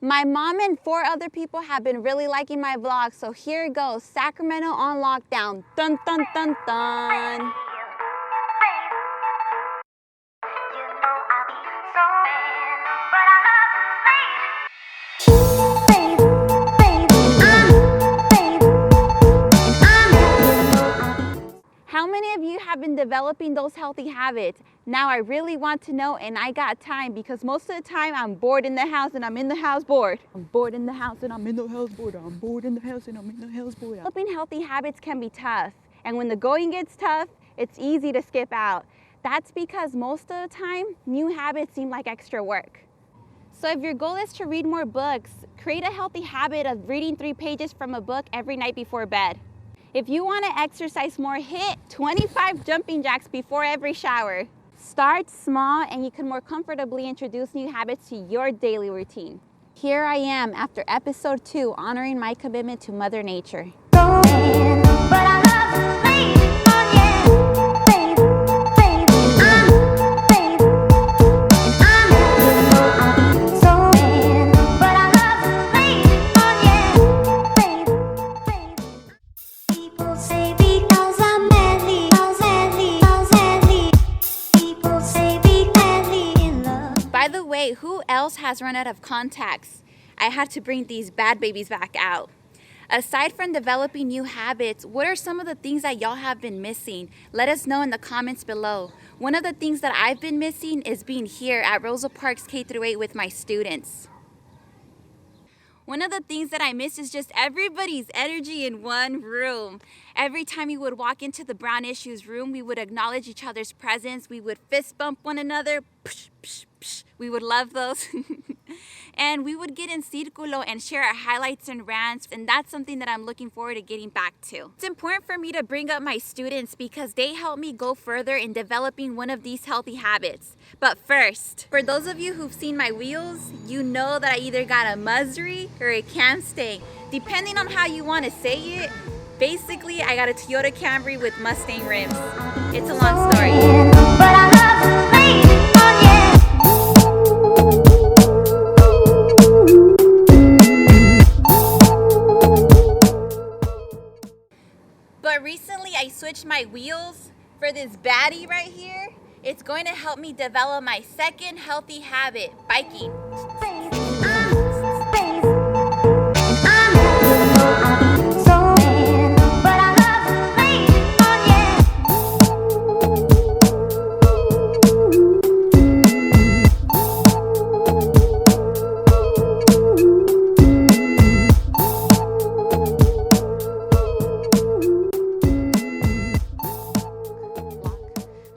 My mom and 4 other people have been really liking my vlog, so here it goes. Sacramento on lockdown. Dun, dun, dun, dun. How many of you have been developing those healthy habits? Now I really want to know, and I got time because most of the time I'm bored in the house and I'm in the house bored. I'm bored in the house and I'm in the house bored. I'm bored in the house and I'm in the house bored. Developing healthy habits can be tough, and when the going gets tough, it's easy to skip out. That's because most of the time, new habits seem like extra work. So if your goal is to read more books, create a healthy habit of reading 3 pages from a book every night before bed. If you want to exercise more, hit 25 jumping jacks before every shower. Start small and you can more comfortably introduce new habits to your daily routine. Here I am after episode 2, honoring my commitment to Mother Nature. By the way, who else has run out of contacts? I had to bring these bad babies back out. Aside from developing new habits, what are some of the things that y'all have been missing? Let us know in the comments below. One of the things that I've been missing is being here at Rosa Parks K-8 with my students. One of the things that I miss is just everybody's energy in one room. Every time we would walk into the Brown Issues room, we would acknowledge each other's presence. We would fist bump one another. Psh, psh, psh. We would love those. And we would get in círculo and share our highlights and rants, and that's something that I'm looking forward to getting back to. It's important for me to bring up my students because they help me go further in developing one of these healthy habits. But first, for those of you who've seen my wheels, you know that I either got a Musri or a Mustang, depending on how you want to say it. Basically, I got a Toyota Camry with Mustang rims. It's a long story. But I love But recently I switched my wheels for this baddie right here. It's going to help me develop my second healthy habit, biking.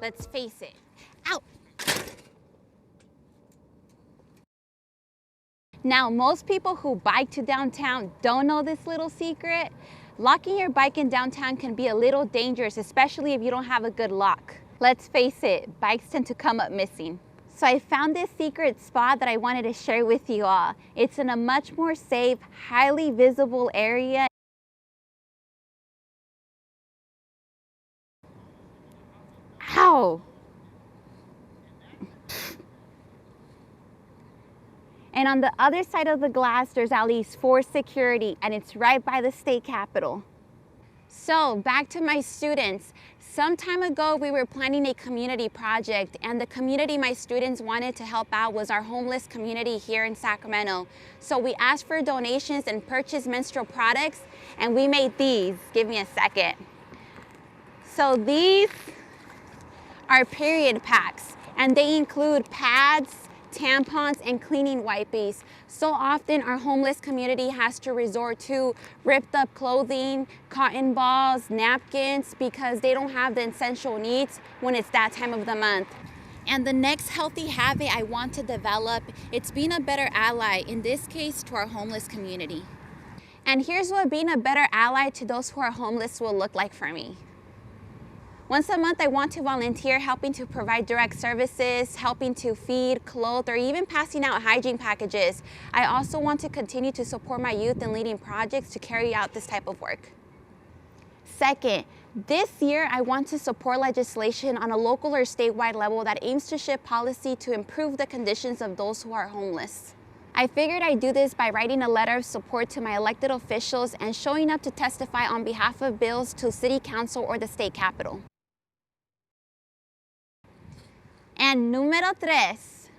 Let's face it. Ow! Now, most people who bike to downtown don't know this little secret. Locking your bike in downtown can be a little dangerous, especially if you don't have a good lock. Let's face it, bikes tend to come up missing. So I found this secret spot that I wanted to share with you all. It's in a much more safe, highly visible area. Ow! And on the other side of the glass, there's at least 4 security, and it's right by the state capitol. So back to my students. Some time ago, we were planning a community project, and the community my students wanted to help out was our homeless community here in Sacramento. So we asked for donations and purchased menstrual products, and we made these. Give me a second. So these are period packs, and they include pads, tampons, and cleaning wipes. So often our homeless community has to resort to ripped up clothing, cotton balls, napkins, because they don't have the essential needs when it's that time of the month. And the next healthy habit I want to develop, it's being a better ally, in this case to our homeless community. And here's what being a better ally to those who are homeless will look like for me. Once a month, I want to volunteer helping to provide direct services, helping to feed, clothe, or even passing out hygiene packages. I also want to continue to support my youth in leading projects to carry out this type of work. Second, this year I want to support legislation on a local or statewide level that aims to shift policy to improve the conditions of those who are homeless. I figured I'd do this by writing a letter of support to my elected officials and showing up to testify on behalf of bills to City Council or the state capitol. And número tres,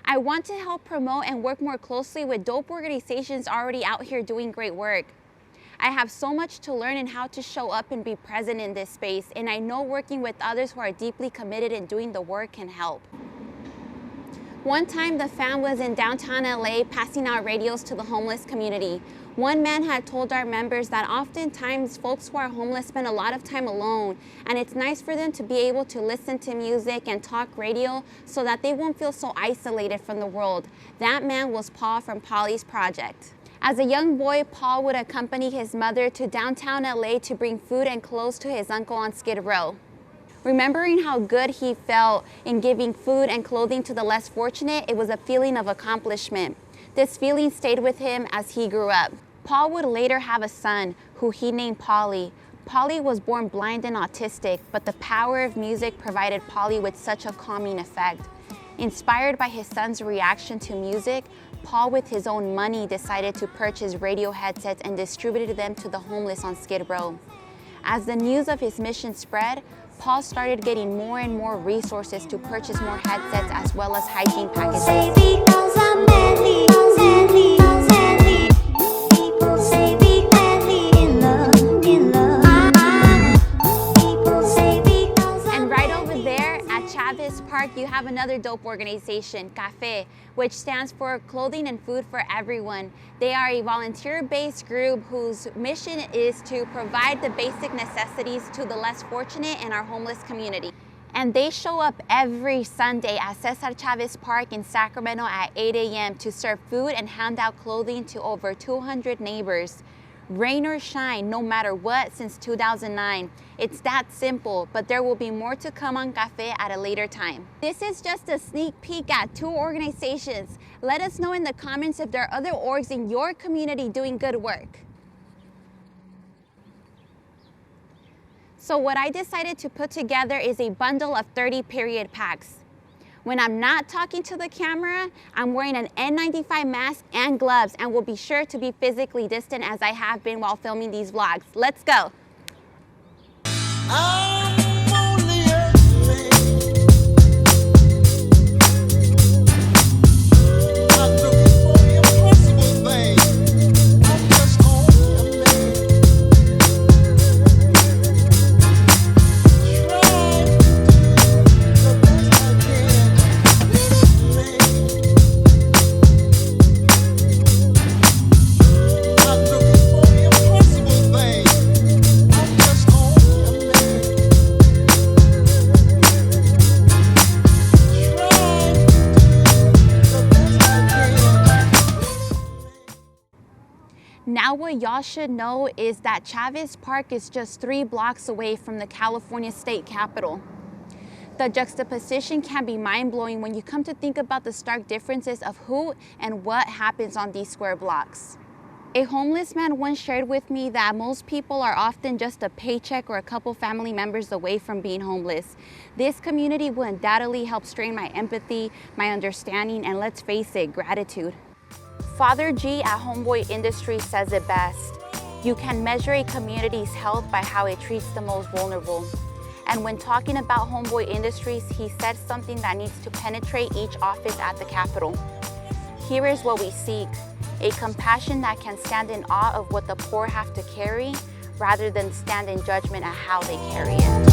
I want to help promote and work more closely with dope organizations already out here doing great work. I have so much to learn in how to show up and be present in this space, and I know working with others who are deeply committed in doing the work can help. One time, the fam was in downtown LA passing out radios to the homeless community. One man had told our members that oftentimes folks who are homeless spend a lot of time alone, and it's nice for them to be able to listen to music and talk radio so that they won't feel so isolated from the world. That man was Paul from Pauly'sProject. As a young boy, Paul would accompany his mother to downtown LA to bring food and clothes to his uncle on Skid Row. Remembering how good he felt in giving food and clothing to the less fortunate, it was a feeling of accomplishment. This feeling stayed with him as he grew up. Paul would later have a son who he named Pauly. Pauly was born blind and autistic, but the power of music provided Pauly with such a calming effect. Inspired by his son's reaction to music, Paul, with his own money, decided to purchase radio headsets and distributed them to the homeless on Skid Row. As the news of his mission spread, Paul started getting more and more resources to purchase more headsets as well as hygiene packages. And right over there at Chavez Park, you have another dope organization, CAFE, which stands for Clothing and Food for Everyone. They are a volunteer-based group whose mission is to provide the basic necessities to the less fortunate in our homeless community. And they show up every Sunday at Cesar Chavez Park in Sacramento at 8 a.m. to serve food and hand out clothing to over 200 neighbors. Rain or shine, no matter what, since 2009. It's that simple, but there will be more to come on CAFE at a later time. This is just a sneak peek at 2 organizations. Let us know in the comments if there are other orgs in your community doing good work. So what I decided to put together is a bundle of 30 period packs. When I'm not talking to the camera, I'm wearing an N95 mask and gloves and will be sure to be physically distant as I have been while filming these vlogs. Let's go. Now what y'all should know is that Chavez Park is just 3 blocks away from the California state capitol. The juxtaposition can be mind-blowing when you come to think about the stark differences of who and what happens on these square blocks. A homeless man once shared with me that most people are often just a paycheck or a couple family members away from being homeless. This community will undoubtedly help strain my empathy, my understanding, and let's face it, gratitude. Father G at Homeboy Industries says it best. You can measure a community's health by how it treats the most vulnerable. And when talking about Homeboy Industries, he said something that needs to penetrate each office at the Capitol. Here is what we seek: a compassion that can stand in awe of what the poor have to carry, rather than stand in judgment at how they carry it.